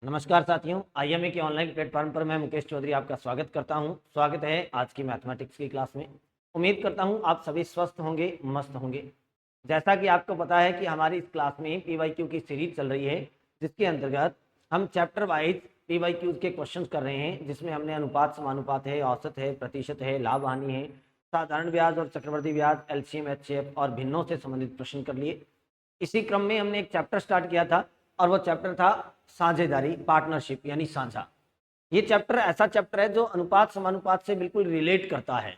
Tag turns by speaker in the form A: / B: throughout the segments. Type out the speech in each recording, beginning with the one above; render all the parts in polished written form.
A: नमस्कार साथियों, आईएमए के ऑनलाइन प्लेटफॉर्म पर मैं मुकेश चौधरी आपका स्वागत करता हूं। स्वागत है आज की मैथमेटिक्स की क्लास में। उम्मीद करता हूं आप सभी स्वस्थ होंगे, मस्त होंगे। जैसा कि आपको पता है कि हमारी इस क्लास में पीवाईक्यू की सीरीज चल रही है, जिसके अंतर्गत हम चैप्टर वाइज पीवाईक्यू के क्वेश्चन कर रहे हैं, जिसमें हमने अनुपात, समानुपात है, औसत है, प्रतिशत है, लाभ हानि है, साधारण ब्याज और चक्रवर्ती ब्याज, एलसीएम, एचसीएफ और भिन्नों से संबंधित प्रश्न कर लिए। इसी क्रम में हमने एक चैप्टर स्टार्ट किया था और वो चैप्टर था साझेदारी, पार्टनरशिप यानी साझा। ये चैप्टर ऐसा चैप्टर है जो अनुपात समानुपात से बिल्कुल रिलेट करता है,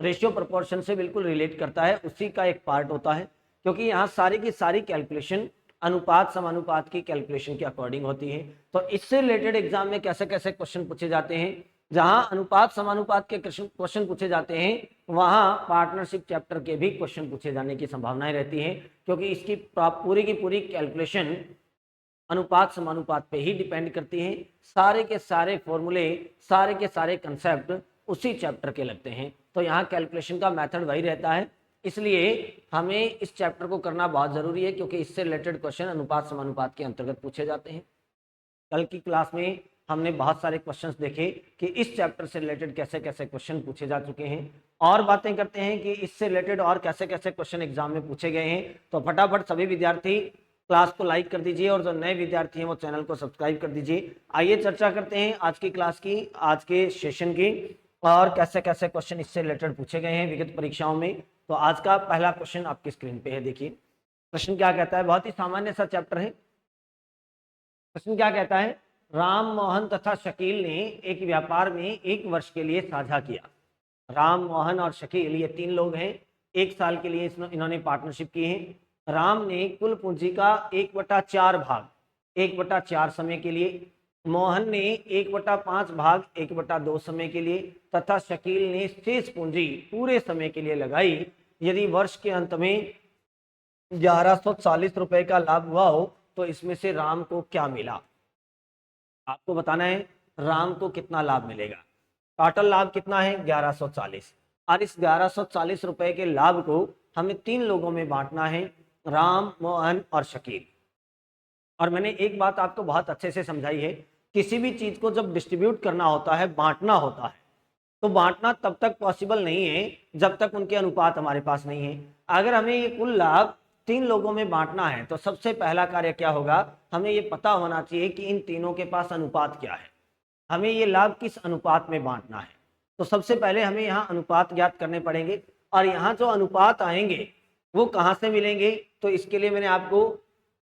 A: रेशियो प्रोपोर्शन से बिल्कुल रिलेट करता है, उसी का एक पार्ट होता है। क्योंकि यहाँ सारी की सारी कैलकुलेशन अनुपात समानुपात की कैलकुलेशन के अकॉर्डिंग होती है। तो इससे रिलेटेड एग्जाम में कैसे कैसे क्वेश्चन पूछे जाते हैं, जहां अनुपात समानुपात के क्वेश्चन पूछे जाते हैं, वहां पार्टनरशिप चैप्टर के भी क्वेश्चन पूछे जाने की संभावनाएं रहती हैं। क्योंकि इसकी पूरी की पूरी कैलकुलेशन अनुपात समानुपात पे ही डिपेंड करती है। सारे के सारे फॉर्मूले, सारे के सारे कंसेप्ट उसी चैप्टर के लगते हैं। तो यहाँ कैलकुलेशन का मेथड वही रहता है, इसलिए हमें इस चैप्टर को करना बहुत जरूरी है, क्योंकि इससे रिलेटेड क्वेश्चन अनुपात समानुपात के अंतर्गत पूछे जाते हैं। कल की क्लास में हमने बहुत सारे क्वेश्चंस देखे कि इस चैप्टर से रिलेटेड कैसे कैसे क्वेश्चन पूछे जा चुके हैं, और बातें करते हैं कि इससे रिलेटेड और कैसे कैसे क्वेश्चन एग्जाम में पूछे गए हैं। तो फटाफट सभी विद्यार्थी क्लास को लाइक कर दीजिए, और जो नए विद्यार्थी हैं वो चैनल को सब्सक्राइब कर दीजिए। आइए चर्चा करते हैं आज की क्लास की, आज के सेशन की, और कैसे कैसे क्वेश्चन इससे रिलेटेड पूछे गए हैं विगत परीक्षाओं में। तो आज का पहला क्वेश्चन आपकी स्क्रीन पे है, देखिए क्वेश्चन क्या कहता है। बहुत ही सामान्य सा चैप्टर है। क्वेश्चन क्या कहता है, राम, मोहन तथा शकील ने एक व्यापार में 1 वर्ष के लिए साझा किया। राम, मोहन और शकील ये 3 लोग हैं, 1 साल के लिए इन्होंने पार्टनरशिप की है। राम ने कुल पूंजी का 1/4 भाग 1/4 समय के लिए, मोहन ने 1/5 भाग 1/2 समय के लिए, तथा शकील ने शेष पूंजी पूरे समय के लिए लगाई। यदि वर्ष के अंत में 1140 रुपए का लाभ हुआ हो तो इसमें से राम को क्या मिला। आपको बताना है राम को कितना लाभ मिलेगा। टोटल लाभ कितना है, 1140, और इस 1140 रुपए के लाभ को हमें 3 लोगों में बांटना है, राम, मोहन और शकील। और मैंने एक बात आपको बहुत अच्छे से समझाई है, किसी भी चीज को जब डिस्ट्रीब्यूट करना होता है, बांटना होता है, तो बांटना तब तक पॉसिबल नहीं है जब तक उनके अनुपात हमारे पास नहीं है। अगर हमें ये कुल लाभ 3 लोगों में बांटना है तो सबसे पहला कार्य क्या होगा, हमें ये पता होना चाहिए कि इन तीनों के पास अनुपात क्या है, हमें ये लाभ किस अनुपात में बांटना है। तो सबसे पहले हमें यहाँ अनुपात ज्ञात करने पड़ेंगे, और यहाँ जो अनुपात आएंगे वो कहाँ से मिलेंगे। तो इसके लिए मैंने आपको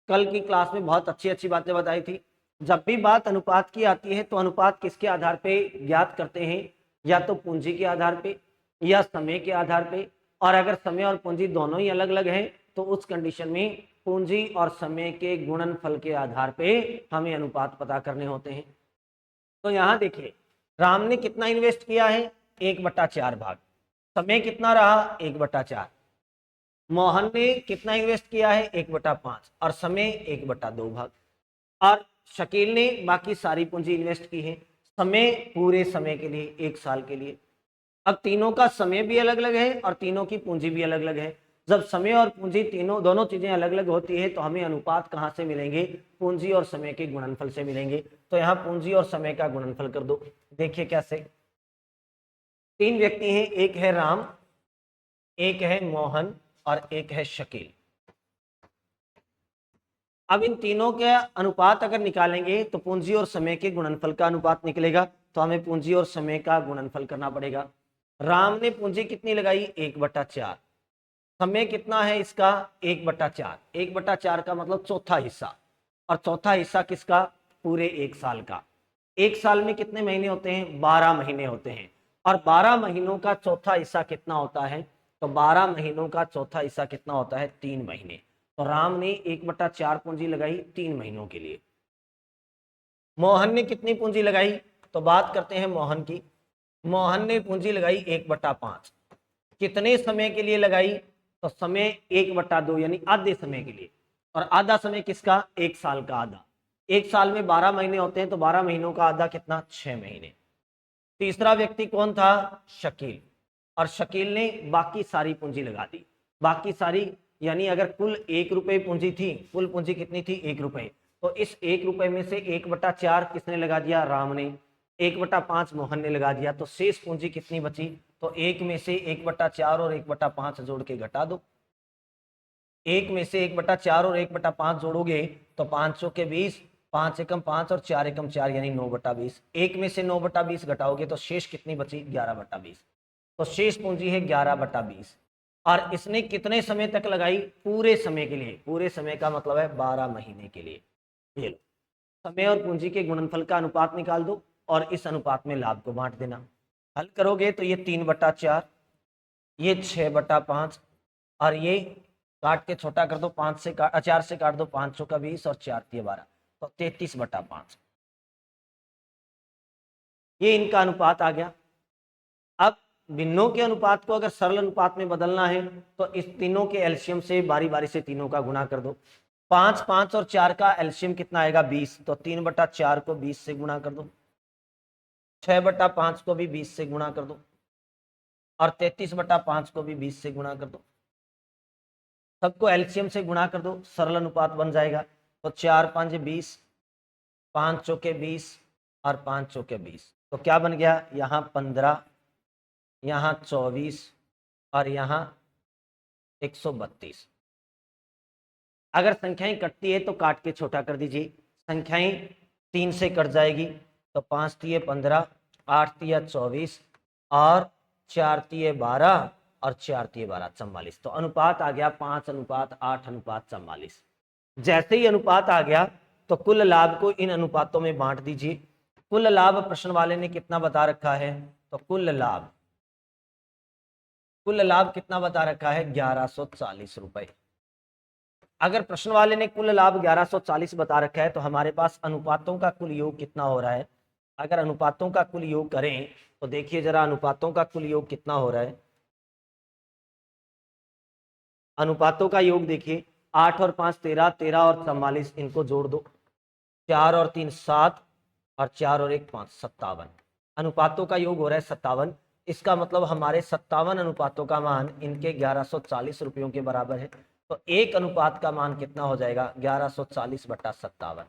A: कल की क्लास में बहुत अच्छी अच्छी बातें बताई थी। जब भी बात अनुपात की आती है तो अनुपात किसके आधार पे ज्ञात करते हैं, या तो पूंजी के आधार पे या समय के आधार पे। और अगर समय और पूंजी दोनों ही अलग अलग हैं तो उस कंडीशन में पूंजी और समय के गुणनफल के आधार पे हमें अनुपात पता करने होते हैं। तो यहाँ देखिए, राम ने कितना इन्वेस्ट किया है, 1/4 भाग। समय कितना रहा, 1/4। मोहन ने कितना इन्वेस्ट किया है, 1/5, और समय 1/2 भाग। और शकील ने बाकी सारी पूंजी इन्वेस्ट की है, समय पूरे समय के लिए, 1 साल के लिए। अब तीनों का समय भी अलग अलग है और तीनों की पूंजी भी अलग अलग है। जब समय और पूंजी दोनों चीजें अलग अलग होती है तो हमें अनुपात कहाँ से मिलेंगे, पूंजी और समय के गुणनफल से मिलेंगे। तो यहाँ पूंजी और समय का गुणनफल कर दो। देखिए कैसे, 3 व्यक्ति हैं, एक है राम, एक है मोहन और एक है शकील। अब इन तीनों के अनुपात अगर निकालेंगे तो पूंजी और समय के गुणनफल का अनुपात निकलेगा। तो हमें पूंजी और समय का गुणनफल करना पड़ेगा। राम ने पूंजी कितनी लगाई, 1/4। समय कितना है इसका, 1/4। 1/4 का मतलब चौथा हिस्सा, और चौथा हिस्सा किसका, पूरे 1 साल का। 1 साल में कितने महीने होते हैं, 12 महीने होते हैं। और 12 महीनों का चौथा हिस्सा कितना होता है, तो 12 महीनों का चौथा हिस्सा कितना होता है, 3 महीने। तो राम ने 1/4 पूंजी लगाई 3 महीनों के लिए। मोहन ने कितनी पूंजी लगाई, तो बात करते हैं मोहन की। मोहन ने पूंजी लगाई 1/5। कितने समय के लिए लगाई, तो समय 1/2 यानी आधे समय के लिए। और आधा समय किसका, 1 साल का आधा। 1 साल में 12 महीने होते हैं, तो 12 महीनों का आधा कितना, 6 महीने। तीसरा व्यक्ति कौन था, शकील। और शकील ने बाकी सारी पूंजी लगा दी। बाकी सारी यानी अगर कुल 1 रुपए पूंजी थी, कुल पूंजी कितनी थी, 1 रुपए, तो इस 1 रुपए में से 1/4 किसने लगा दिया? राम ने। 1/5 मोहन ने लगा दिया। तो शेष पूंजी कितनी बची? तो 1 में से 1/4 और 1/5 जोड़ के घटा दो। 1 में से 1/4 और 1/5 जोड़ोगे तो 5 चौके 20, 5 एकम 5 और 4 एकम 4 यानी 9/20। 1 में से 9/20 घटाओगे तो शेष कितनी बची? 11/20। तो शेष पूंजी है 11/20। और इसने कितने समय तक लगाई? पूरे समय के लिए। पूरे समय का मतलब है 12 महीने के लिए। ये लो, समय और पूंजी के गुणनफल का अनुपात निकाल दो और इस अनुपात में लाभ को बांट देना। हल करोगे तो ये 3/4, ये 6/5 और ये काट के छोटा कर दो, 4 से काट दो, 5 चौका 20 और 4 तिया 12, तो 33/5। ये इनका अनुपात आ गया। अब भिन्नों के अनुपात को अगर सरल अनुपात में बदलना है तो इस तीनों के एलसीएम से बारी बारी से तीनों का गुणा कर दो। 5, 5 और 4 का एलसीएम कितना आएगा? 20। तो 3/4 को 20 से गुणा कर दो, 6/5 को भी 20 से गुणा कर दो और 33/5 को भी 20 से गुणा कर दो। सबको एलसीएम से गुणा कर दो, सरल अनुपात बन जाएगा। तो 4 5 20, 5 चौके 20 और 5 चौके 20, तो क्या बन गया? यहाँ 15, यहाँ 24 और यहाँ 132। अगर संख्याएं कटती है तो काट के छोटा कर दीजिए। संख्याएं 3 से कट जाएगी तो 5 तिये 15, 8 तिया 24 और 4 तिये 12 और 4 तिये 12 44। तो अनुपात आ गया 5:8:44। जैसे ही अनुपात आ गया तो कुल लाभ को इन अनुपातों में बांट दीजिए। कुल लाभ प्रश्न वाले ने कितना बता रखा है? तो कुल लाभ कितना बता रखा है? 1140 रुपए। अगर प्रश्न वाले ने कुल लाभ 1140 बता रखा है तो हमारे पास अनुपातों का कुल योग कितना हो रहा है? अगर अनुपातों का कुल योग करें तो देखिए जरा अनुपातों का कुल योग कितना हो रहा है। अनुपातों का योग देखिए, 8 और 5 13, 13 और 44 इनको जोड़ दो, 4 और 3 7 और 4 और 1 5 57। अनुपातों का योग हो रहा है 57। इसका मतलब हमारे 57 अनुपातों का मान इनके 1140 रुपयों के बराबर है। तो एक अनुपात का मान कितना हो जाएगा? 1140/57।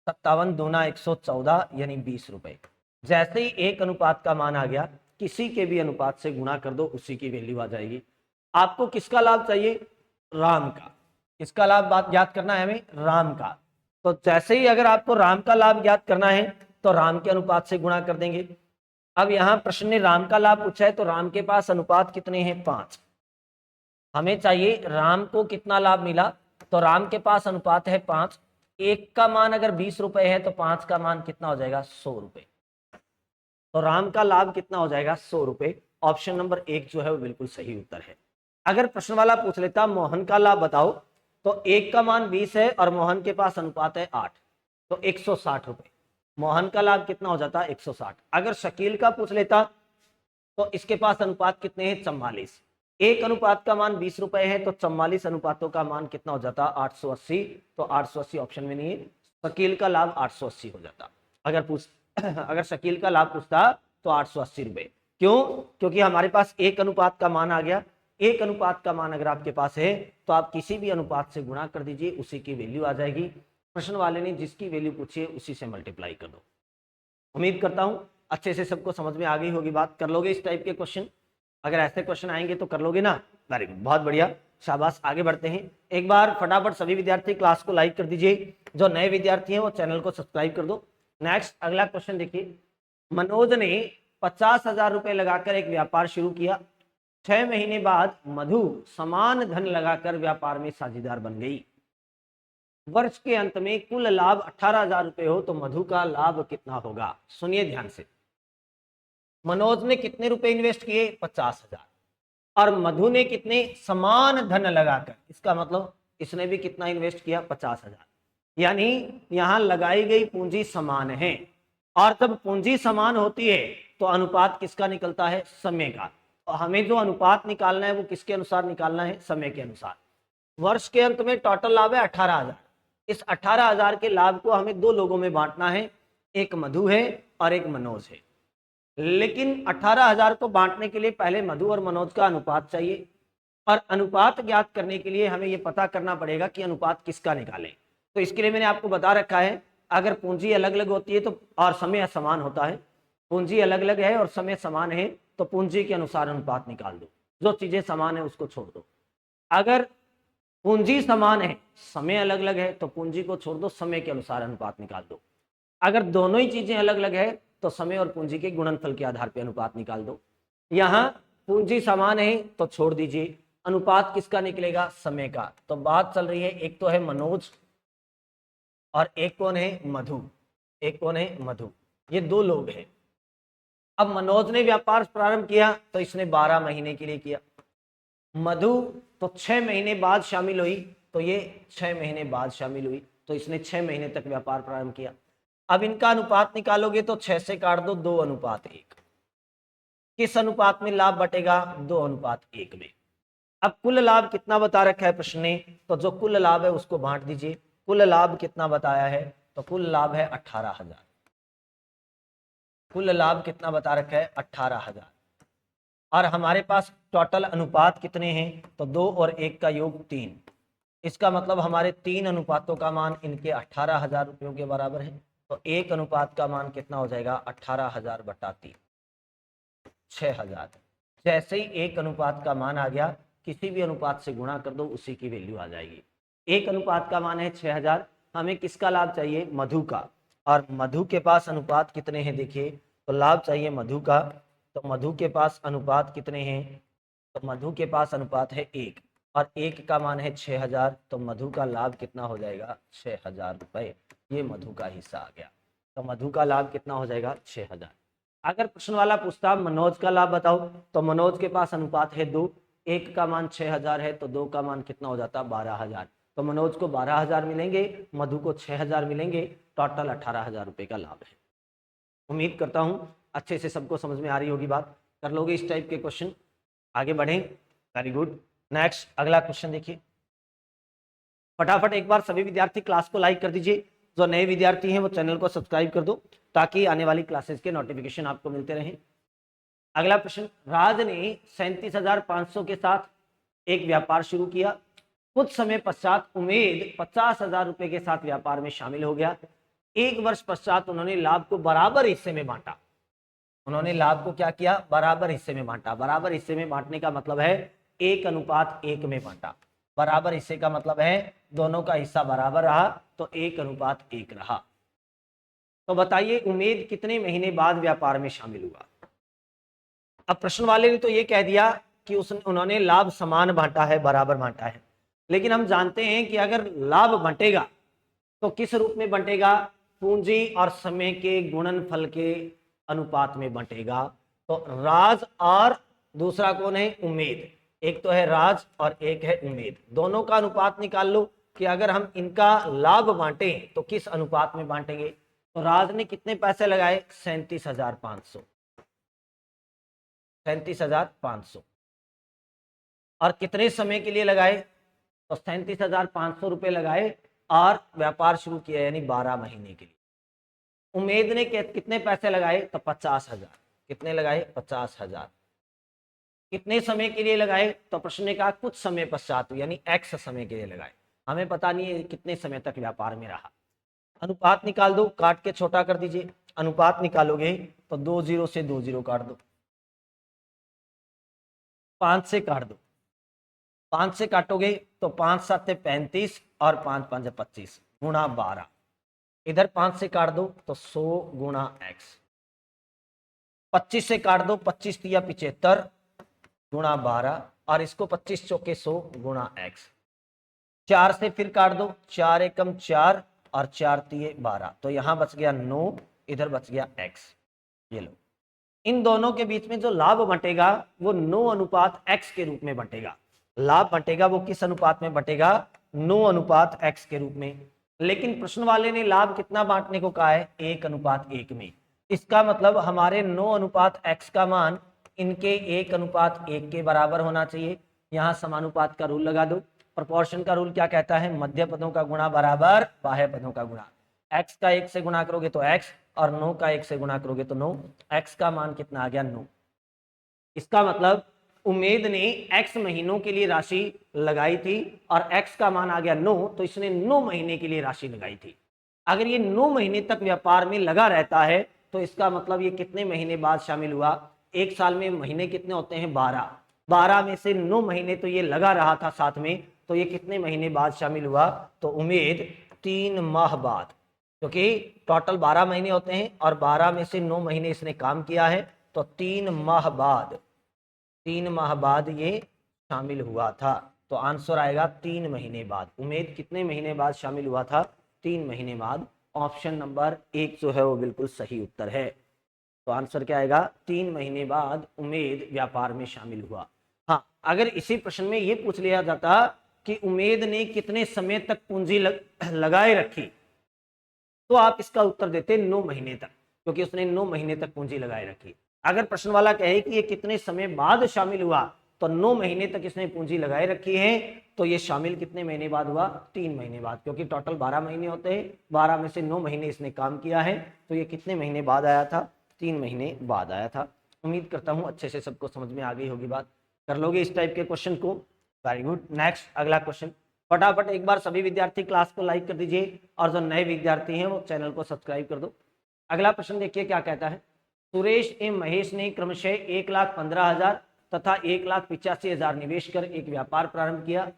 A: 57 दूना 114 यानी 20 रुपए। जैसे ही एक अनुपात का मान आ गया, किसी के भी अनुपात से गुणा कर दो, उसी की वैल्यू आ जाएगी। आपको किसका लाभ चाहिए? राम का। किसका लाभ बात ज्ञात करना है हमें? राम का। तो जैसे ही अगर आपको राम का लाभ ज्ञात करना है तो राम के अनुपात से गुणा कर देंगे। अब यहां प्रश्न ने राम का लाभ पूछा है तो राम के पास अनुपात कितने हैं? 5। हमें चाहिए राम को कितना लाभ मिला, तो राम के पास अनुपात है 5। एक का मान अगर 20 रुपए है तो 5 का मान कितना हो जाएगा? 100 रुपए। तो राम का लाभ कितना हो जाएगा? 100 रुपए। ऑप्शन नंबर 1 जो है वो बिल्कुल सही उत्तर है। अगर प्रश्न वाला पूछ लेता मोहन का लाभ बताओ, तो एक का मान 20 है और मोहन के पास अनुपात है 8, तो 160 रुपए। मोहन का लाभ कितना हो जाता? 160। अगर शकील का पूछ लेता तो इसके पास अनुपात कितने हैं? 44। एक अनुपात का मान 20 रुपए है तो 44 अनुपातों का मान कितना हो जाता? 880। तो 880 ऑप्शन में नहीं है, शकील का लाभ 880 हो जाता। अगर शकील का लाभ पूछता तो 880 रुपए। क्यों? क्योंकि हमारे पास एक अनुपात का मान आ गया। एक अनुपात का मान अगर आपके पास है तो आप किसी भी अनुपात से गुणा कर दीजिए, उसी की वैल्यू आ जाएगी। प्रश्न वाले ने जिसकी वैल्यू पूछी है उसी से मल्टीप्लाई कर दो। उम्मीद करता हूं अच्छे से सबको समझ में आ गई होगी बात। कर लोगे इस टाइप के क्वेश्चन? अगर ऐसे क्वेश्चन आएंगे तो कर लोगे ना? वेरी गुड, बहुत बढ़िया, शाबाश। आगे बढ़ते हैं। एक बार फटाफट सभी विद्यार्थी क्लास को लाइक कर दीजिए। जो नए विद्यार्थी हैं वो चैनल को सब्सक्राइब कर दो। नेक्स्ट अगला क्वेश्चन देखिए। मनोज ने 50,000 रुपए लगाकर एक व्यापार शुरू किया। 6 महीने बाद मधु समान धन लगाकर व्यापार में साझेदार बन गई। वर्ष के अंत में कुल लाभ 18,000 रुपए हो तो मधु का लाभ कितना होगा? सुनिए ध्यान से। मनोज ने कितने रुपए इन्वेस्ट किए? 50,000। और मधु ने कितने? समान धन लगाकर। इसका मतलब इसने भी कितना इन्वेस्ट किया? 50,000। यानी यहां लगाई गई पूंजी समान है। और जब पूंजी समान होती है तो अनुपात किसका निकलता है? समय का। तो हमें जो अनुपात निकालना है वो किसके अनुसार निकालना है? समय के अनुसार। वर्ष के अंत में टोटल लाभ है 18,000। इस 18,000 के लाभ को हमें दो लोगों में बांटना है, एक मधु है और एक मनोज है। लेकिन 18,000 को बांटने के लिए पहले मधु और मनोज का अनुपात चाहिए। और अनुपात ज्ञात करने के लिए हमें यह पता करना पड़ेगा कि अनुपात किसका निकालें। तो इसके लिए मैंने आपको बता रखा है, अगर पूंजी अलग अलग होती है तो और समय समान होता है, पूंजी अलग अलग है और समय समान है तो पूंजी के अनुसार अनुपात निकाल दो, जो चीजें समान है उसको छोड़ दो। अगर पूंजी समान है, समय अलग अलग है, तो पूंजी को छोड़ दो, समय के अनुसार अनुपात निकाल दो। अगर दोनों ही चीजें अलग अलग है तो समय और पूंजी के गुणनफल के आधार पर अनुपात निकाल दो। यहां पूंजी समान है तो छोड़ दीजिए, अनुपात किसका निकलेगा, समय का। तो बात चल रही है, एक तो है मनोज और एक कौन है, मधु। एक कौन है, मधु। ये दो लोग हैं। अब मनोज ने व्यापार प्रारंभ किया तो इसने 12 महीने के लिए किया, मधु तो 6 महीने बाद शामिल हुई तो ये 6 महीने बाद शामिल हुई, तो इसने 6 महीने तक व्यापार प्रारंभ किया। अब इनका अनुपात निकालोगे तो 6 से काट दो, 2:1। किस अनुपात में लाभ बटेगा, 2:1 में। अब कुल लाभ कितना बता रखा है प्रश्न ने, तो जो कुल लाभ है उसको बांट दीजिए। कुल लाभ कितना बताया है, तो कुल लाभ है 18,000। कुल लाभ कितना बता रखा है, 18,000। और हमारे पास टोटल अनुपात कितने हैं, तो 2 और 1 का योग 3। इसका मतलब हमारे 3 अनुपातों का मान इनके 18,000 रुपयों के बराबर है। तो एक अनुपात का मान कितना हो जाएगा, 18,000 बटा 3, 6,000। जैसे ही एक अनुपात का मान आ गया, किसी भी अनुपात से गुणा कर दो, उसी की वैल्यू आ जाएगी। एक अनुपात का मान है 6,000, हमें किसका लाभ चाहिए, मधु का। और मधु के पास अनुपात कितने हैं, देखिए, तो लाभ चाहिए मधु का, तो मधु के पास अनुपात कितने हैं, तो मधु के पास अनुपात है 1 और 1 का मान है 6,000, तो मधु का लाभ कितना हो जाएगा, 6,000 रुपये। ये मधु का हिस्सा आ गया, तो मधु का लाभ कितना हो जाएगा, 6,000। अगर प्रश्न वाला पूछता मनोज का लाभ बताओ, तो मनोज के पास अनुपात है 2, 1 का मान 6,000 है तो 2 का मान कितना हो जाता, 12,000। तो मनोज को 12,000 मिलेंगे, मधु को 6,000 मिलेंगे, टोटल 18,000 रुपये का लाभ है। उम्मीद करता हूं अच्छे से सबको समझ में आ रही होगी बात, कर लोगे इस टाइप के क्वेश्चन। आगे बढ़ें, वेरी गुड। नेक्स्ट अगला क्वेश्चन देखिए, फटाफट एक बार सभी विद्यार्थी क्लास को लाइक कर दीजिए, जो नए विद्यार्थी हैं वो चैनल को सब्सक्राइब कर दो ताकि आने वाली क्लासेस के नोटिफिकेशन आपको मिलते रहें। अगला प्रश्न, राज ने 37,500 के साथ एक व्यापार शुरू किया। कुछ समय पश्चात उमेद 50,000 रुपए के साथ व्यापार में शामिल हो गया। 1 वर्ष पश्चात उन्होंने लाभ को बराबर हिस्से में बांटा। उन्होंने लाभ को क्या किया, बराबर हिस्से में बांटा। बराबर हिस्से में बांटने का मतलब है 1:1 में बांटा। बराबर हिस्से का मतलब है दोनों का हिस्सा बराबर रहा तो 1:1 रहा। तो बताइए उमेद कितने महीने बाद व्यापार में शामिल हुआ। अब प्रश्न वाले ने तो ये कह दिया कि उन्होंने लाभ समान बांटा है, बराबर बांटा है, लेकिन हम जानते हैं कि अगर लाभ बंटेगा तो किस रूप में बंटेगा, पूंजी और समय के गुणनफल के अनुपात में बंटेगा। तो राज और दूसरा कौन है, उमेद। एक तो है राज और एक है उमेद, दोनों का अनुपात निकाल लो कि अगर हम इनका लाभ बांटे तो किस अनुपात में बांटेंगे। तो राज ने कितने पैसे लगाए, 37,500। 37,500 और कितने समय के लिए लगाए, तो 37,500 रुपए लगाए और व्यापार शुरू किया, यानी 12 महीने के लिए। उमेद ने कितने पैसे लगाए, तो 50,000। कितने लगाए, 50,000। कितने समय के लिए लगाए, तो प्रश्न ने कहा कुछ समय पश्चात, यानी एक्स समय के लिए लगाए। हमें पता नहीं है कितने समय तक व्यापार में रहा। अनुपात निकाल दो, काट के छोटा कर दीजिए। अनुपात निकालोगे तो 20 से 20 काट दो, 5 से काट दो। 5 से काटोगे तो 5 7 35 और 5 5 25 गुणा 12। इधर 5 से काट दो तो 100 गुणा एक्स। 25 से काट दो, 25 तिया 75 गुणा 12 और इसको 25 चौके 100 गुणा एक्स। 4 से फिर काट दो, 4 एकम 4 और 4 तिये 12, तो यहां बच गया 9, इधर बच गया एक्स। ये लो, इन दोनों के बीच में जो लाभ बंटेगा वो 9:x के रूप में बंटेगा। लाभ बंटेगा वो किस अनुपात में बंटेगा, 9:x के रूप में। लेकिन प्रश्न वाले ने लाभ कितना बांटने को कहा है, 1:1 में। इसका मतलब हमारे 9:x का मान इनके 1:1 के बराबर होना चाहिए। यहां समानुपात का रूल लगा दो। प्रोपोर्शन का रूल क्या कहता है, मध्य पदों का गुणा बराबर बाह्य पदों का गुणा। x का 1 से गुणा करोगे तो x और 9 का 1 से गुणा करोगे तो 9। x का मान कितना आ गया, 9। इसका मतलब उमेद ने x महीनों के लिए राशि लगाई थी और x का मान आ गया 9, तो इसने 9 महीने के लिए राशि लगाई थी। अगर ये 9 महीने तक व्यापार में लगा रहता है तो इसका मतलब ये कितने महीने बाद शामिल हुआ? एक साल में महीने कितने होते हैं? 12। 12 में से 9 महीने तो ये लगा रहा था साथ में, तो ये कितने महीने बाद शामिल हुआ? तो उमेद 3 माह बाद, क्योंकि टोटल 12 महीने होते हैं और 12 में से 9 महीने इसने काम किया है, तो 3 माह बाद, 3 माह बाद ये शामिल हुआ था। तो आंसर आएगा 3 महीने बाद। उमेद कितने महीने बाद शामिल हुआ था? 3 महीने बाद। ऑप्शन नंबर 1 जो है वो बिल्कुल सही उत्तर है। तो आंसर क्या आएगा? 3 महीने बाद उमेद व्यापार में शामिल हुआ। हाँ, अगर इसी प्रश्न में ये पूछ लिया जाता कि उमेद ने कितने समय तक पूंजी लगाए रखी, तो आप इसका उत्तर देते 9 महीने तक, क्योंकि उसने 9 महीने तक पूंजी लगाए रखी। अगर प्रश्न वाला कहे कि ये कितने समय बाद शामिल हुआ, तो 9 महीने तक इसने पूंजी लगाए रखी है, तो ये शामिल कितने महीने बाद हुआ? 3 महीने बाद, क्योंकि टोटल 12 महीने होते हैं, 12 में से 9 महीने इसने काम किया है, तो ये कितने महीने बाद आया था? 3 महीने बाद आया था। उम्मीद करता हूं अच्छे से सबको समझ में आ गई होगी बात। कर लोगे इस टाइप के क्वेश्चन को? Very good. नेक्स्ट अगला क्वेश्चन, फटाफट एक बार सभी विद्यार्थी क्लास को लाइक कर दीजिए और जो नए विद्यार्थी हैं वो चैनल को सब्सक्राइब कर दो। अगला प्रश्न देखिए क्या कहता है। सुरेश एवं महेश ने क्रमशः 1,15,000 तथा 1,85,000 निवेश कर एक व्यापार प्रारंभ किया।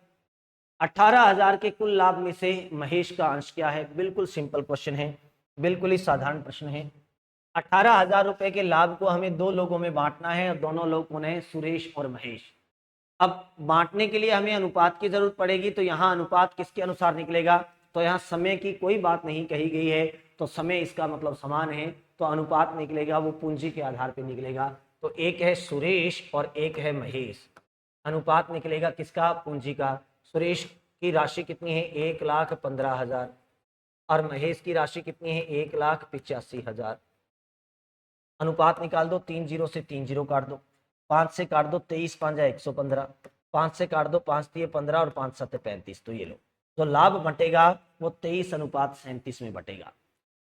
A: 18,000 के कुल लाभ में से महेश का अंश क्या है? बिल्कुल सिंपल क्वेश्चन है, बिल्कुल ही साधारण प्रश्न है। 18,000 रुपए के लाभ को हमें 2 लोगों में बांटना है और दोनों लोग कौन है? सुरेश और महेश। अब बांटने के लिए हमें अनुपात की जरूरत पड़ेगी, तो यहाँ अनुपात किसके अनुसार निकलेगा? तो यहाँ समय की कोई बात नहीं कही गई है, तो समय इसका मतलब समान है, तो अनुपात निकलेगा वो पूंजी के आधार पर निकलेगा। तो एक है सुरेश और एक है महेश। अनुपात निकलेगा किसका? पूंजी का। सुरेश की राशि कितनी है? 1,15,000 और महेश की राशि कितनी है? 1,85,000। अनुपात निकाल दो, 3 जीरो से 3 जीरो काट दो, 5 से काट दो, 23 5 115, 5 से काट दो, 5 3 15 और 5 7 35। तो ये लो, जो लाभ बटेगा वो 23:37 में बटेगा।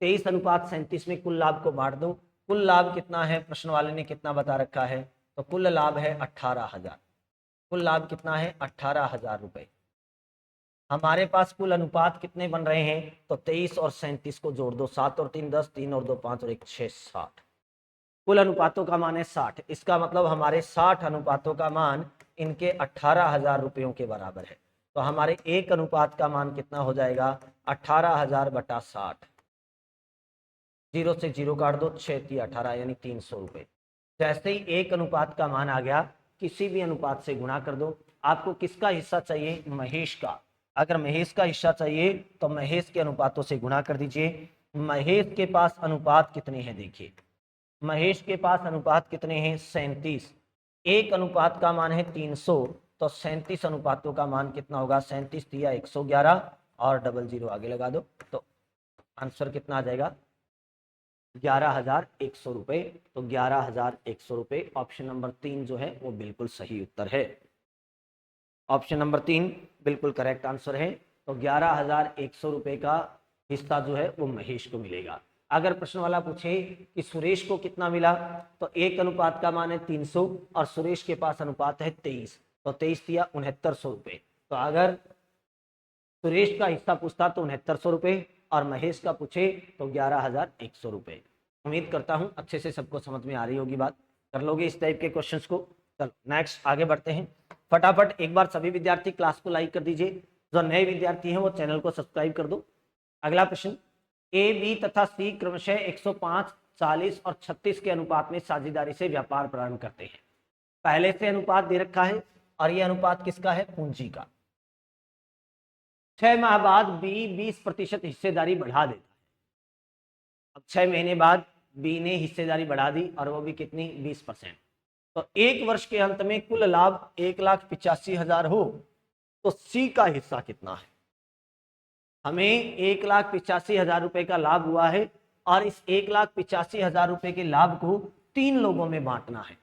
A: 23:37 में कुल लाभ को बांट दो। कुल लाभ कितना है? प्रश्न वाले ने कितना बता रखा है? तो कुल लाभ है 18,000। कुल लाभ कितना है? 18,000 रुपए। हमारे पास कुल अनुपात कितने बन रहे हैं? तो 23 और 37 को जोड़ दो, 7 और 3 10, 3 और 2 5 और 1 6 60। कुल अनुपातों का मान है 60। इसका मतलब हमारे 60 अनुपातों का मान इनके 18,000 रुपयों के बराबर है। तो हमारे एक अनुपात का मान कितना हो जाएगा? 18,000 बटा 60। 0 से 0 काट दो, 6 3 18 यानी 300 रुपये। जैसे ही एक अनुपात का मान आ गया, किसी भी अनुपात से गुणा कर दो। आपको किसका हिस्सा चाहिए? महेश का। अगर महेश का हिस्सा चाहिए तो महेश के अनुपातों से गुणा कर दीजिए। महेश के पास अनुपात कितने हैं? देखिए, महेश के पास अनुपात कितने हैं? 37। एक अनुपात का मान है 300, तो 37 अनुपातों का मान कितना होगा? 37 दिया 111 और 00 आगे लगा दो, तो आंसर कितना आ जाएगा? 11,100 रुपये। तो 11,100 रुपये ऑप्शन नंबर 3 जो है वो बिल्कुल सही उत्तर है। ऑप्शन नंबर 3 बिल्कुल करेक्ट आंसर है। तो 11,100 रुपये का हिस्सा जो है वो महेश को मिलेगा। अगर प्रश्न वाला पूछे कि सुरेश को कितना मिला, तो एक अनुपात का मान है 300 और सुरेश के पास अनुपात है 23, तो 23 दिया 6900 रुपये। तो अगर सुरेश का हिस्सा पूछता तो 6900 रुपये और महेश का पूछे तो 11,100 रुपये। उम्मीद करता हूं अच्छे से सबको समझ में आ रही होगी बात। कर लोगे इस टाइप के क्वेश्चंस को? चलो नेक्स्ट आगे बढ़ते हैं। फटाफट एक बार सभी विद्यार्थी क्लास को लाइक कर दीजिए, जो नए विद्यार्थी हैं वो चैनल को सब्सक्राइब कर दो। अगला प्रश्न, ए बी तथा सी क्रमशः 105, 40 और 36 के अनुपात में साझेदारी से व्यापार प्रारंभ करते हैं। पहले से अनुपात दे रखा है और यह अनुपात किसका है? पूंजी का। 6 माह बाद बी 20% हिस्सेदारी बढ़ा देता है। अब 6 महीने बाद बी ने हिस्सेदारी बढ़ा दी और वो भी कितनी? 20%। तो एक वर्ष के अंत में कुल लाभ 1,85,000 हो तो सी का हिस्सा कितना है? हमें 1,85,000 रुपए का लाभ हुआ है और इस 1,85,000 रुपए के लाभ को 3 लोगों में बांटना है।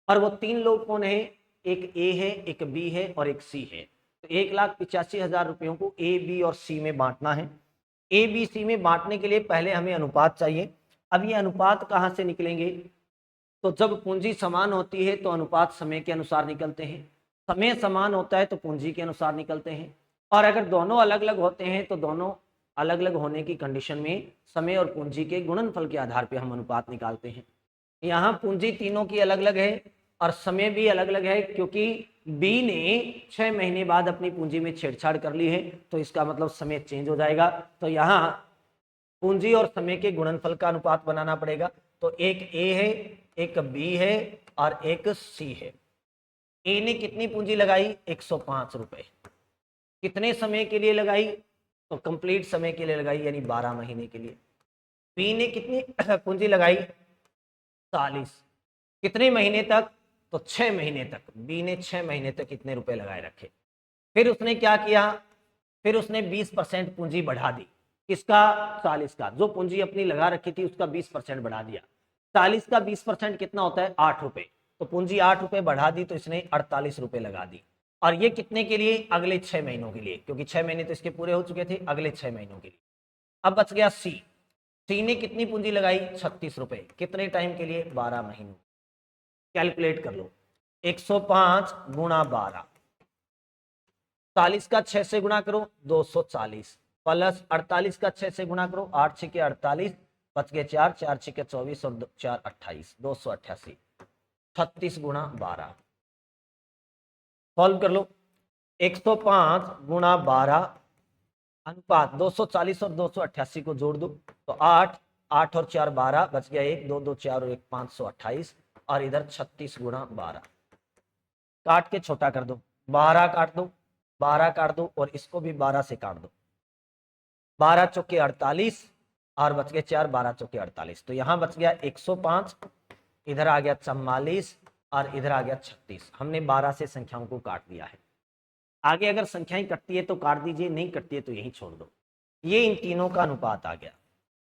A: और वो 3 लोग कौन है? एक ए है, एक बी है और एक सी है। तो 1,85,000 रुपयों को ए बी और सी में बांटना है। ए बी सी में बांटने के लिए पहले हमें अनुपात चाहिए। अब ये अनुपात कहाँ से निकलेंगे? तो जब पूंजी समान होती है तो अनुपात समय के अनुसार निकलते हैं, समय समान होता है तो पूंजी के अनुसार निकलते हैं, और अगर दोनों अलग अलग होते हैं तो दोनों अलग अलग होने की कंडीशन में समय और पूंजी के गुणनफल के आधार पर हम अनुपात निकालते हैं। यहाँ पूंजी तीनों की अलग अलग है और समय भी अलग अलग है, क्योंकि बी ने 6 महीने बाद अपनी पूंजी में छेड़छाड़ कर ली है, तो इसका मतलब समय चेंज हो जाएगा। तो यहाँ पूंजी और समय के गुणनफल का अनुपात बनाना पड़ेगा। तो एक ए है, एक बी है और एक सी है। ए ने कितनी पूंजी लगाई? 105 रुपए। कितने समय के लिए लगाई? तो कंप्लीट समय के लिए लगाई, यानी 12 महीने के लिए। बी ने कितनी पूंजी लगाई? 40। कितने महीने तक? तो 6 महीने तक। बी ने 6 महीने तक कितने रुपए लगाए रखे। फिर उसने क्या किया? फिर उसने 20% पूंजी बढ़ा दी। किसका? 40 का। जो पूंजी अपनी लगा रखी थी उसका 20% बढ़ा दिया। 40 का 20% कितना होता है? 8 रुपए। तो पूंजी 8 रुपए बढ़ा दी तो इसने 48 रुपए लगा दी। और ये कितने के लिए? अगले 6 महीनों के लिए, क्योंकि 6 महीने तो इसके पूरे हो चुके थे, अगले 6 महीनों के लिए। अब बच गया सी। सी ने कितनी पूंजी लगाई? 36 रुपए। कितने टाइम के लिए? 12 महीनों। कैलकुलेट कर लो। 105 गुणा 12, 40 का 6 से गुणा करो 240, प्लस 48 का 6 से गुणा करो, 8 6 के 48, बच गए 4, 4 6 के 24 और 4 28, 288। 36 गुणा 12, सॉल्व कर लो। 105 गुणा 12 अनुपात 240 और 288 को जोड़ दो तो 8, 8 और 4 12, बच गया 1, 2 2 4 और 1 528, और इधर 36 गुणा 12। काट के छोटा कर दो, 12 काट दो, 12 काट दो और इसको भी 12 से काट दो। 12 चौके 48 और बच गए 4, 12 चौके 48। तो यहाँ बच गया 105, इधर आ गया 44 और इधर आ गया 36। हमने 12 से संख्याओं को काट दिया है। आगे अगर संख्याएं कटती है तो काट दीजिए, नहीं कटती है तो यही छोड़ दो। ये इन तीनों का अनुपात आ गया।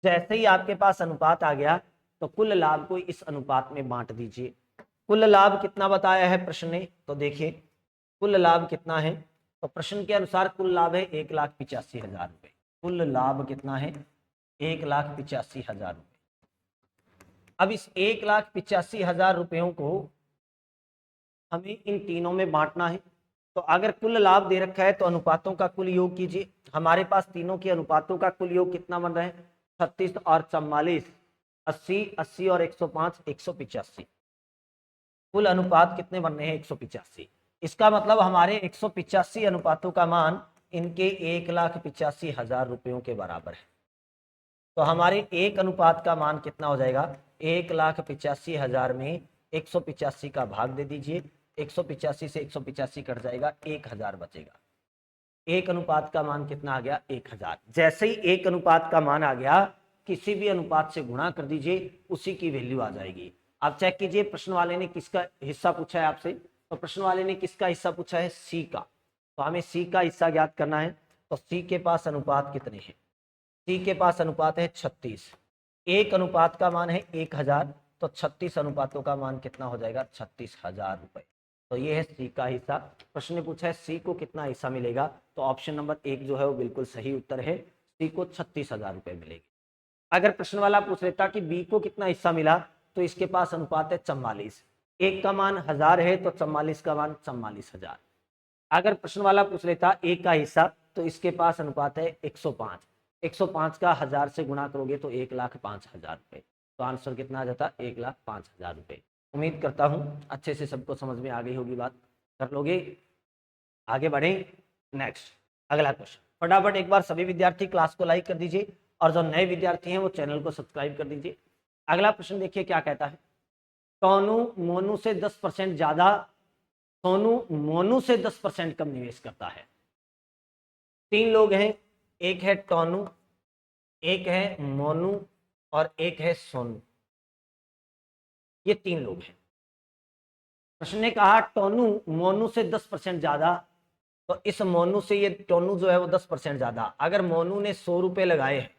A: जैसे ही आपके पास अनुपात आ गया तो कुल लाभ को इस अनुपात में बांट दीजिए। कुल लाभ कितना बताया है प्रश्न ने? तो देखिए कुल लाभ कितना है, तो प्रश्न के अनुसार कुल लाभ है 1,85,000 रुपए। कुल लाभ कितना है? 1,85,000 रुपए। अब इस 1,85,000 रुपयों को हमें इन तीनों में बांटना है। तो अगर कुल लाभ दे रखा है तो अनुपातों का कुल योग कीजिए। हमारे पास तीनों के अनुपातों का कुल योग कितना बन रहा है? 36 और 44, 80, 80 और 105, 185। कुल अनुपात कितने बन रहे हैं? 185। इसका मतलब हमारे 185 अनुपातों का मान इनके 1,85,000 रुपयों के बराबर है। तो हमारे एक अनुपात का मान कितना हो जाएगा? 1,85,000 में 185 का भाग दे दीजिए। 185 से 185 कट जाएगा, 1,000 बचेगा। एक अनुपात का मान कितना आ गया? 1,000। जैसे ही एक अनुपात का मान आ गया, किसी भी अनुपात से गुणा कर दीजिए, उसी की वैल्यू आ जाएगी। आप चेक कीजिए प्रश्न वाले ने किसका हिस्सा पूछा है आपसे। तो प्रश्न वाले ने किसका हिस्सा पूछा है? सी का। तो हमें सी का हिस्सा ज्ञात करना है। तो सी के पास अनुपात कितने हैं? सी के पास अनुपात है 36। एक अनुपात का मान है 1,000, तो 36 अनुपातों का मान कितना हो जाएगा? 36,000 रुपए। तो ये है सी का हिस्सा। प्रश्न ने पूछा है सी को कितना हिस्सा मिलेगा, तो ऑप्शन नंबर 1 जो है वो बिल्कुल सही उत्तर है। सी को 36,000 रुपए मिलेगी। अगर प्रश्न वाला पूछ लेता कि बी को कितना हिस्सा मिला, तो इसके पास अनुपात है 44। एक का मान 1000 है तो 44 का मान 44,000। अगर प्रश्न वाला पूछ लेता एक का हिस्सा, तो इसके पास अनुपात है 105। 105 का 1000 से गुणा करोगे तो 1,05,000 रुपए। तो आंसर कितना आ जाता? 1,05,000 रुपए। उम्मीद करता हूं अच्छे से सबको समझ में आ गई होगी बात। कर लोगे? आगे बढ़े। नेक्स्ट अगला क्वेश्चन। फटाफट एक बार सभी विद्यार्थी क्लास को लाइक कर दीजिए और जो नए विद्यार्थी हैं वो चैनल को सब्सक्राइब कर दीजिए। अगला प्रश्न देखिए क्या कहता है। टोनू मोनू से 10% ज्यादा, सोनू मोनू से 10% कम निवेश करता है। 3 लोग हैं, एक है टोनू, एक है मोनू और एक है सोनू। ये 3 लोग हैं। प्रश्न ने कहा टोनू मोनू से 10% ज्यादा, तो इस मोनू से ये टोनू जो है वो 10% ज्यादा। अगर मोनू ने 100 रुपए लगाए हैं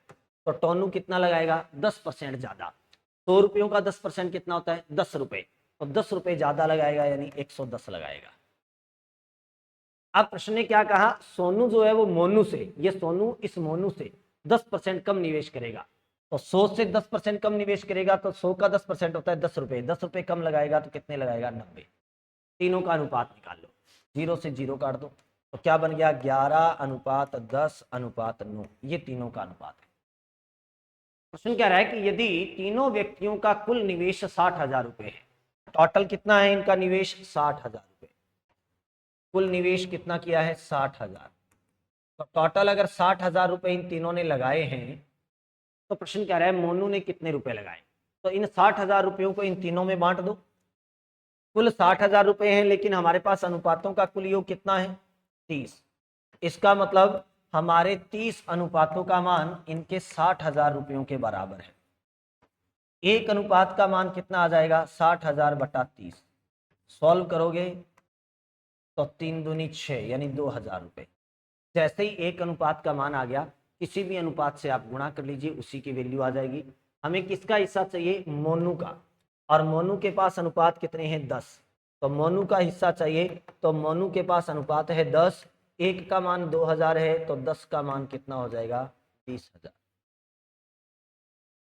A: तो टोनू कितना लगाएगा? 10% ज्यादा। 100 रुपयों का 10% कितना होता है? 10 रुपए। तो 10 रुपए ज्यादा लगाएगा, यानी 110 लगाएगा। अब प्रश्न ने क्या कहा? सोनू जो है वो मोनू से, ये सोनू इस मोनू से 10% कम निवेश करेगा। तो 100 से 10% कम निवेश करेगा तो 100 का 10% होता है 10 रुपये, 10 रुपये कम लगाएगा तो कितने लगाएगा 90। तीनों का अनुपात निकाल लो, 0 से 0 काट दो तो क्या बन गया 11:10:9, ये तीनों का अनुपात है। प्रश्न कह रहा है कि यदि तीनों व्यक्तियों का कुल निवेश 60,000 रुपये है, टोटल कितना है इनका निवेश 60,000 रुपये, कुल निवेश कितना किया है 60,000, तो टोटल अगर 60,000 रुपये इन तीनों ने लगाए हैं तो प्रश्न कह रहा है मोनू ने कितने रुपए लगाए। तो इन 60,000 रुपयों को इन तीनों में बांट दो। कुल 60,000 रुपये हैं लेकिन हमारे पास अनुपातों का कुल योग कितना है 30। इसका मतलब हमारे 30 अनुपातों का मान इनके 60,000 रुपयों के बराबर है। एक अनुपात का मान कितना आ जाएगा 60,000 बटा 30। सॉल्व करोगे तो 3 दूनी 6 यानी 2,000 रुपये। जैसे ही एक अनुपात का मान आ गया किसी भी अनुपात से आप गुणा कर लीजिए, उसी की वैल्यू आ जाएगी। हमें किसका हिस्सा चाहिए मोनू का, और मोनू के पास अनुपात कितने हैं 10, तो मोनू का हिस्सा चाहिए। तो मोनू के पास अनुपात है 10, एक का मान 2,000 है तो 10 का मान कितना हो जाएगा 20,000।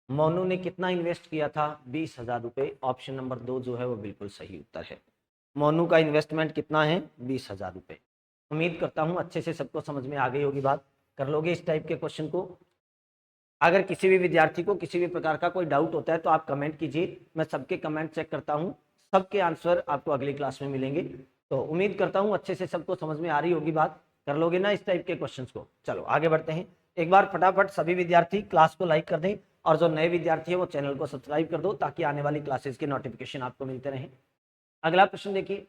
A: मोनू ने कितना इन्वेस्ट किया था 20,000 रुपये। ऑप्शन नंबर 2 जो है वो बिल्कुल सही उत्तर है। मोनू का इन्वेस्टमेंट कितना है 20,000 रुपये। उम्मीद करता हूँ अच्छे से सबको समझ में आ गई होगी बात। कर लोगे इस टाइप के क्वेश्चन को। अगर किसी भी विद्यार्थी को किसी भी प्रकार का कोई डाउट होता है तो आप कमेंट कीजिए, मैं सबके कमेंट चेक करता हूँ, सबके आंसर आपको अगली क्लास में मिलेंगे। तो उम्मीद करता हूँ अच्छे से सबको समझ में आ रही होगी बात। कर लोगे ना इस टाइप के क्वेश्चंस को। चलो आगे बढ़ते हैं। एक बार फटाफट सभी विद्यार्थी क्लास को लाइक कर दें, और जो नए विद्यार्थी है वो चैनल को सब्सक्राइब कर दो ताकि आने वाली क्लासेस के नोटिफिकेशन आपको मिलते रहें। अगला प्रश्न देखिए,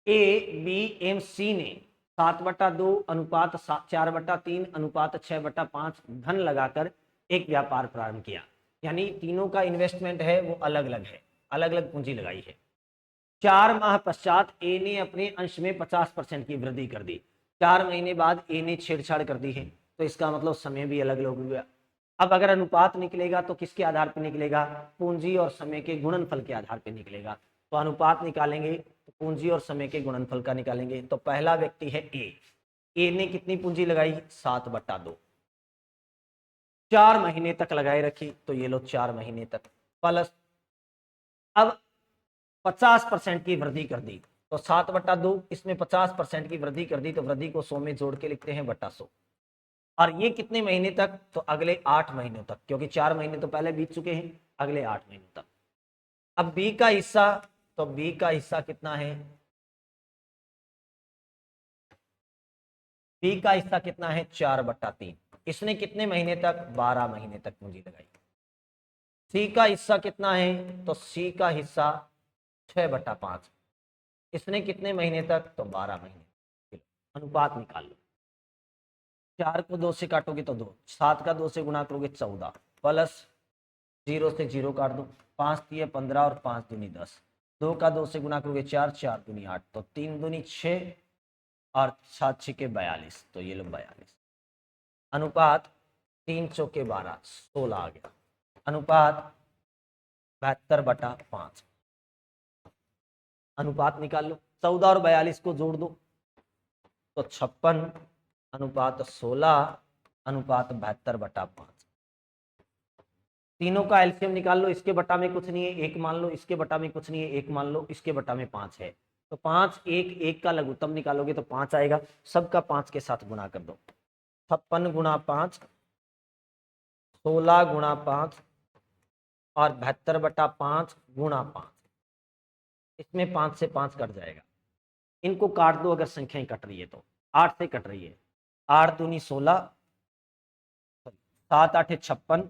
A: ए बी एम सी ने 7/2 अनुपात 4/3 अनुपात 6/5 धन लगाकर एक व्यापार प्रारंभ किया। यानी तीनों का इन्वेस्टमेंट है वो अलग अलग है, अलग अलग पूंजी लगाई है। 4 माह पश्चात ए ने अपने अंश में 50% की वृद्धि कर दी। 4 महीने बाद ए ने छेड़छाड़ कर दी है, तो इसका मतलब समय भी अलग अलग हो गया। अब अगर अनुपात निकलेगा तो किसके आधार पर निकलेगा, पूंजी और समय के गुणनफल के आधार पर निकलेगा। तो अनुपात निकालेंगे तो पूंजी और समय के गुणनफल का निकालेंगे। तो पहला व्यक्ति है ए ने कितनी पूंजी लगाई 7/2, 4 महीने तक लगाए रखी, तो ये लो 4 महीने तक, प्लस अब 50% की वृद्धि कर दी। तो 7/2 इसमें 50% की वृद्धि कर दी, तो वृद्धि को 100 में जोड़ के लिखते हैं बटा 100। और ये कितने महीने तक, तो अगले 8 महीनों तक, क्योंकि 4 महीने तो पहले बीत चुके हैं, अगले 8 महीनों तक। अब बी का हिस्सा, तो बी का हिस्सा कितना है, बी का हिस्सा कितना है 4/3। इसने कितने महीने तक 12 महीने तक पूंजी लगाई। सी का हिस्सा कितना है, तो सी का हिस्सा 6/5। इसने कितने महीने तक, तो 12 महीने। अनुपात निकाल लो, 4 को 2 से काटोगे तो 2, 7 का 2 से गुणा करोगे 14, प्लस 0 से 0 काट दो, 5 3 15 और 5 दूनी 10, 2 का 2 से गुणा करोगे 4, 4 दूनी 8, तो 3 दूनी 6 और 7 6 के 42, तो ये लो 42। अनुपात 3 चौके 12, 16 आ गया। अनुपात 72/5। अनुपात निकाल लो, 14 और 42 को जोड़ दो तो 56 अनुपात 16 अनुपात 72/5। तीनों का एलसीएम निकाल लो, इसके बटा में कुछ नहीं है 1 मान लो, इसके बटा में कुछ नहीं है 1 मान लो, इसके बटा में 5 है, तो 5 1 1 का लघुत्तम निकालोगे तो 5 आएगा। सबका 5 के साथ गुणा कर दो, 56 गुणा 5, 16 गुणा 5 और 72/5 गुणा 5। इसमें 5 से 5 कट जाएगा, इनको काट दो अगर संख्याएं कट रही है तो। 8 से कट रही है, 8 दूनी 16, 7 8 56,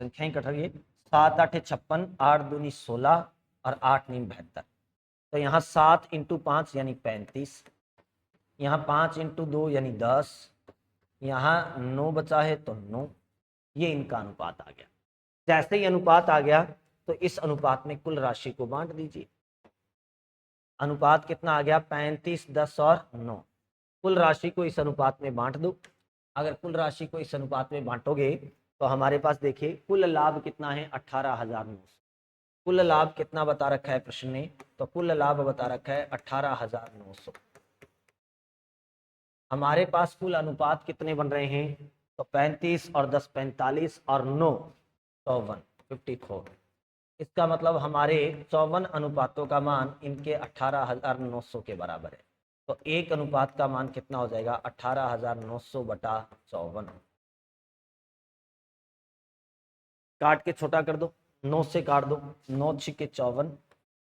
A: संख्याएं कट रही है, 7 8 56, 8 दूनी 16 और 8 9 72। तो यहाँ 7 × 5 यानी 35, यहाँ 5 × 2 यानी 10, यहाँ 9 बचा है तो 9। ये इनका अनुपात आ गया। जैसे ही अनुपात आ गया तो इस अनुपात में कुल राशि को बांट दीजिए। अनुपात कितना आ गया 35 10 और 9। कुल राशि को इस अनुपात में बांट दो। अगर कुल राशि को इस अनुपात में बांटोगे तो हमारे पास देखिए कुल लाभ कितना है 18,900। कुल लाभ कितना बता रखा है प्रश्न ने, तो कुल लाभ बता रखा है 18,900। हमारे पास कुल अनुपात कितने बन रहे हैं? तो 35 और 10 45 और 9 54 54। इसका मतलब हमारे 54 अनुपातों का मान इनके 18,900 के बराबर है। तो एक अनुपात का मान कितना हो जाएगा? 18,900 बटा 54। काट के छोटा कर दो, 9 से काट दो, 9 छिके 54,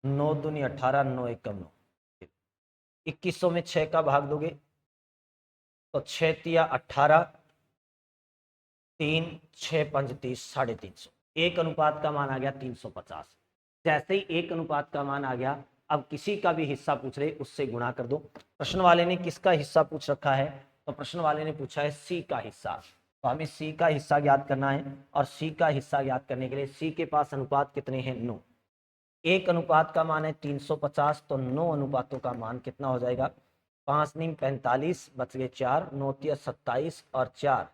A: 9 दूनी 18, 9 एकम 9। 2100 में 6 का भाग दोगे तो 6 तिया 18, 3 6 5 30, 350। एक अनुपात का मान आ गया 350। जैसे ही एक अनुपात का मान आ गया, अब किसी का भी हिस्सा पूछ रहे उससे गुणा कर दो। प्रश्न वाले ने किसका हिस्सा पूछ रखा है? तो प्रश्न वाले ने पूछा है सी का हिस्सा। तो हमें सी का हिस्सा ज्ञात करना है, और सी का हिस्सा ज्ञात करने के लिए सी के पास अनुपात कितने हैं? 9। एक अनुपात का मान है 350, तो 9 अनुपातों का मान कितना हो जाएगा? 5 नीम 45, बच गए 4, 9 तिया 27 और 4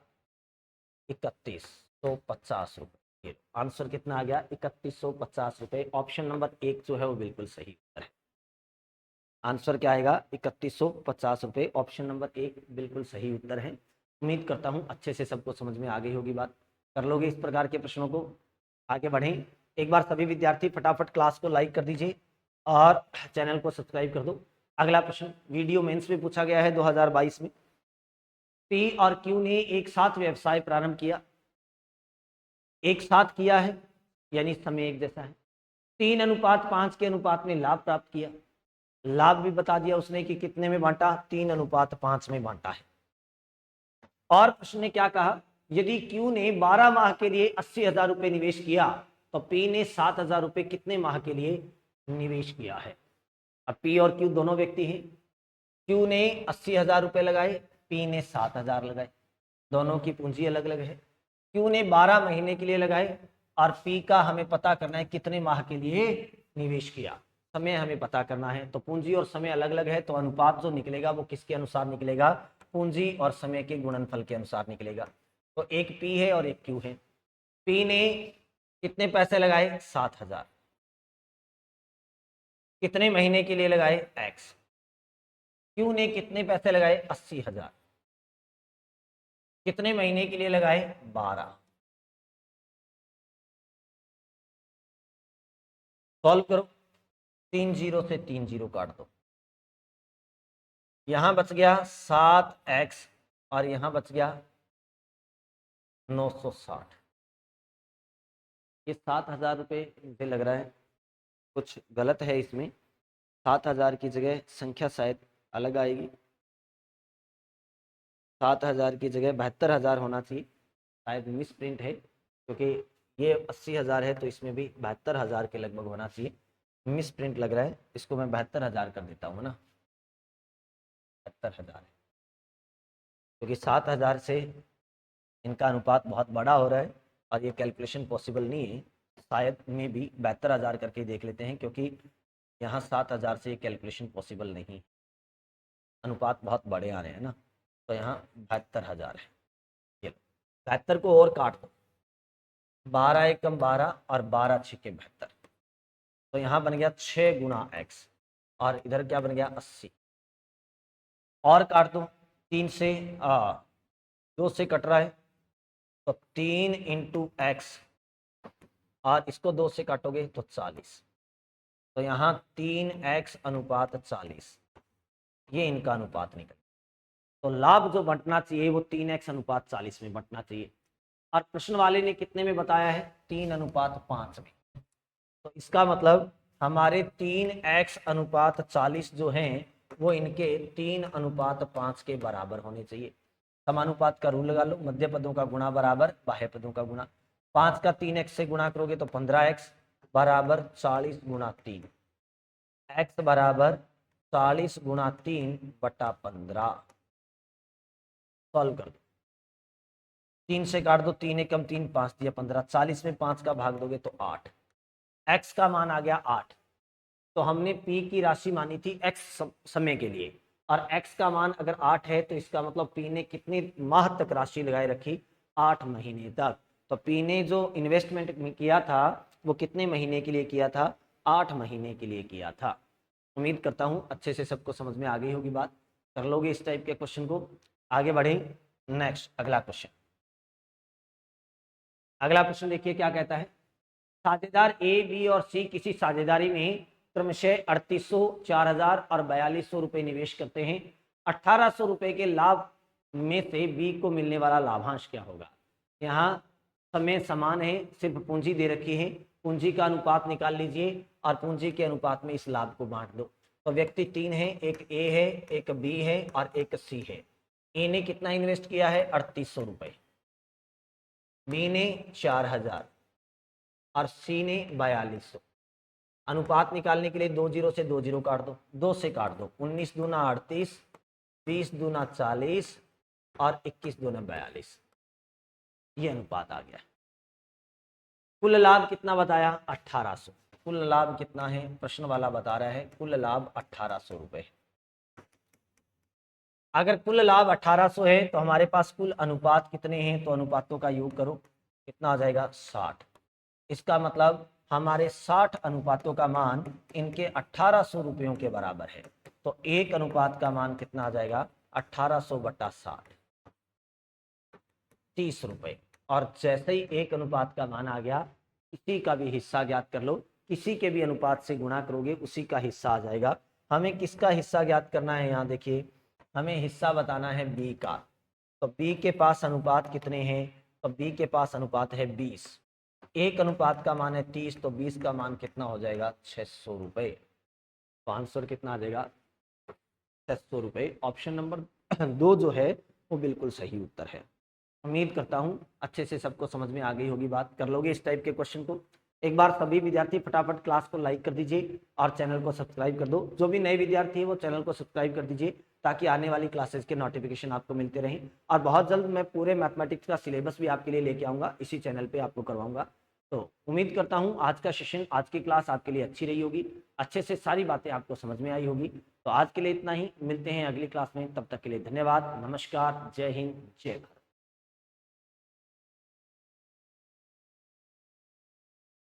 A: 3150 रुपये। आंसर कितना आ गया? 3150 रुपये। ऑप्शन नंबर 1 जो है वो बिल्कुल सही उत्तर है। आंसर क्या आएगा? 3150 रुपये। ऑप्शन नंबर 1 बिल्कुल सही उत्तर है। उम्मीद करता हूँ अच्छे से सबको समझ में आ गई होगी बात। कर लोगे इस प्रकार के प्रश्नों को? आगे बढ़ें। एक बार सभी विद्यार्थी फटाफट क्लास को लाइक कर दीजिए और चैनल को सब्सक्राइब कर दो। अगला प्रश्न वीडियो मेंस में पूछा गया है 2022 में। पी और क्यू ने एक साथ व्यवसाय प्रारंभ किया। एक साथ किया है यानी समय एक जैसा है। 3:5 के अनुपात में लाभ प्राप्त किया। लाभ भी बता दिया उसने कि कितने में बांटा? 3:5 में बांटा है। और प्रश्न ने क्या कहा? यदि क्यू ने 12 माह के लिए 80,000 रुपए निवेश किया, तो पी ने 7,000 रुपए कितने माह के लिए निवेश किया है? अब पी और क्यू दोनों व्यक्ति हैं। क्यू ने 80,000 रुपए लगाए, पी ने 7,000 लगाए। दोनों की पूंजी अलग अलग है। क्यू ने 12 महीने के लिए लगाए, और पी का हमें पता करना है कितने माह के लिए निवेश किया। समय हमें पता करना है, तो पूंजी और समय अलग अलग है, तो अनुपात जो निकलेगा वो किसके अनुसार निकलेगा? पूंजी और समय के गुणनफल के अनुसार निकलेगा। तो एक पी है और एक क्यू है। पी ने कितने पैसे लगाए? 7,000। कितने महीने के लिए लगाए? एक्स। क्यू ने कितने पैसे लगाए? 80,000। कितने महीने के लिए लगाए? 12। सॉल्व करो। 3 जीरो से 3 जीरो काट दो। यहां बच गया 7x और यहां बच गया 960। ये 7,000 रुपये मुझे लग रहा है कुछ गलत है इसमें। 7,000 की जगह संख्या शायद अलग आएगी। 7,000 की जगह 72,000 होना चाहिए। शायद मिस प्रिंट है, क्योंकि ये 80,000 है तो इसमें भी 72,000 के लगभग होना चाहिए। मिस प्रिंट लग रहा है, इसको मैं 72,000 कर देता हूँ ना। 72,000 है, क्योंकि 7,000 से इनका अनुपात बहुत बड़ा हो रहा है और ये कैलकुलेशन पॉसिबल नहीं है। शायद में भी 72,000 करके देख लेते हैं, क्योंकि यहाँ 7,000 से ये कैलकुलेशन पॉसिबल नहीं। अनुपात बहुत बड़े आ रहे हैं ना, तो यहाँ 72,000 है। ये 72 को और काट दो। 12 एकम 12 और 12 छिके 72, तो यहाँ बन गया 6 गुना एक्स, और इधर क्या बन गया? 80। और काट दो 3 से, 2 से कट रहा है, तो 3 इंटू एक्स, और इसको 2 से काटोगे तो 40। तो यहाँ 3x अनुपात 40, ये इनका अनुपात निकल। तो लाभ जो बंटना चाहिए वो 3x अनुपात 40 में बंटना चाहिए, और प्रश्न वाले ने कितने में बताया है? 3:5 में। तो इसका मतलब हमारे 3x अनुपात 40 जो हैं वो इनके 3:5 के बराबर होने चाहिए। समानुपात का रूल लगा लो। मध्य पदों का गुणा बराबर बाह्य पदों का गुणा। 5 का 3x से गुणा करोगे तो 15x बराबर 40 गुणा 3। x बराबर 40 गुणा 3 बटा 15। सॉल्व कर दो। 3 से काट दो, 3 एकम 3, 5 दिया 15। 40 में 5 का भाग दोगे तो 8। x का मान आ गया 8। तो हमने p की राशि मानी थी x समय के लिए, और x का मान अगर 8 है तो इसका मतलब p ने कितने माह तक राशि लगाए रखी? 8 महीने तक। तो p ने जो इन्वेस्टमेंट किया था वो कितने महीने के लिए किया था? 8 महीने के लिए किया था। उम्मीद करता हूं अच्छे से सबको समझ में आ गई होगी बात। कर लोगे इस टाइप के क्वेश्चन को। आगे बढ़े, नेक्स्ट अगला क्वेश्चन। अगला क्वेश्चन देखिए क्या कहता है। साझेदार ए, बी और सी किसी साझेदारी में क्रमशः 3800, 4000 और 4200 रुपए निवेश करते हैं। 1800 रुपए के लाभ में से बी को मिलने वाला लाभांश क्या होगा। यहाँ समय समान है, सिर्फ पूंजी दे रखी है, पूंजी का अनुपात निकाल लीजिए और पूंजी के अनुपात में इस लाभ को बांट दो। तो व्यक्ति 3 है, एक ए है, एक बी है और एक सी है। ए ने कितना इन्वेस्ट किया है 3800 रुपए, बी ने 4000 और सी ने 4200। अनुपात निकालने के लिए 2 जीरो से 2 जीरो काट दो, 2 से काट दो, 19 दूना 38, 20 दूना 40 और 21 दूना 42। ये अनुपात आ गया। कुल लाभ कितना बताया 1800। कुल लाभ कितना है प्रश्न वाला बता रहा है, कुल लाभ 1800 रुपए। अगर कुल लाभ 1800 है तो हमारे पास कुल अनुपात कितने हैं, तो अनुपातों का योग करो, कितना आ जाएगा 60। इसका मतलब हमारे 60 अनुपातों का मान इनके 1800 रुपयों के बराबर है। तो एक अनुपात का मान कितना आ जाएगा 1800 बटा 60, 30 रुपए। और जैसे ही एक अनुपात का मान आ गया, किसी का भी हिस्सा ज्ञात कर लो, किसी के भी अनुपात से गुणा करोगे उसी का हिस्सा आ जाएगा। हमें किसका हिस्सा ज्ञात करना है, यहाँ देखिए हमें हिस्सा बताना है बी का। तो बी के पास अनुपात कितने हैं, तो बी के पास अनुपात है 20। एक अनुपात का मान है 30, तो 20 का मान कितना हो जाएगा 600 रुपये। 500 कितना आ जाएगा 600 रुपये। ऑप्शन नंबर 2 जो है वो बिल्कुल सही उत्तर है। उम्मीद करता हूँ अच्छे से सबको समझ में आ गई होगी बात। कर लोगे इस टाइप के क्वेश्चन को। एक बार सभी विद्यार्थी फटाफट क्लास को लाइक कर दीजिए और चैनल को सब्सक्राइब कर दो। जो भी नए विद्यार्थी है वो चैनल को सब्सक्राइब कर दीजिए ताकि आने वाली क्लासेस के नोटिफिकेशन आपको मिलते रहें। और बहुत जल्द मैं पूरे मैथमेटिक्स का सिलेबस भी आपके लिए लेके आऊँगा, इसी चैनल पर आपको करवाऊँगा। तो उम्मीद करता हूँ आज का सेशन, आज की क्लास आपके लिए अच्छी रही होगी, अच्छे से सारी बातें आपको समझ में आई होगी। तो आज के लिए इतना ही, मिलते हैं अगली क्लास में। तब तक के लिए धन्यवाद, नमस्कार, जय हिंद, जय भारत।